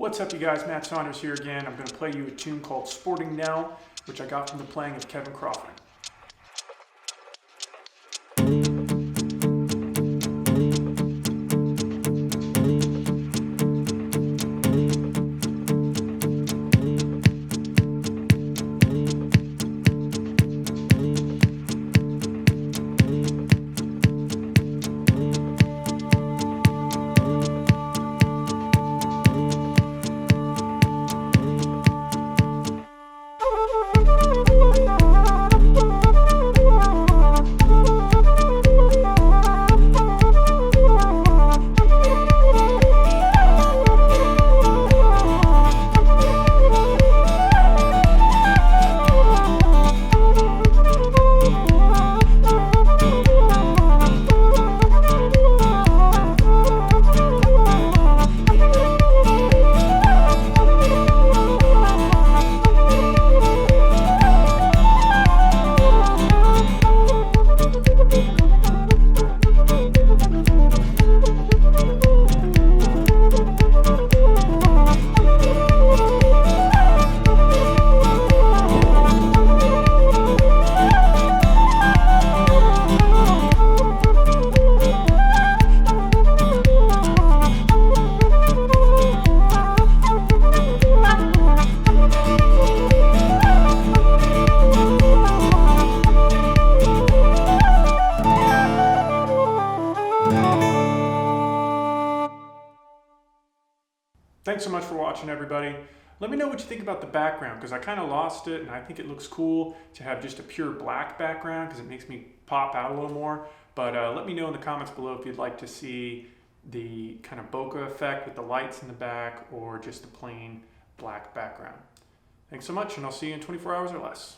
What's up, you guys? Matt Saunders here again. I'm going to play you a tune called Sporting Nell, which I got from the playing of Kevin Crawford. Thanks so much for watching, everybody. Let me know what you think about the background, because I kind of lost it, and I think it looks cool to have just a pure black background because it makes me pop out a little more. But let me know in the comments below if you'd like to see the kind of bokeh effect with the lights in the back or just the plain black background. Thanks so much, and I'll see you in 24 hours or less.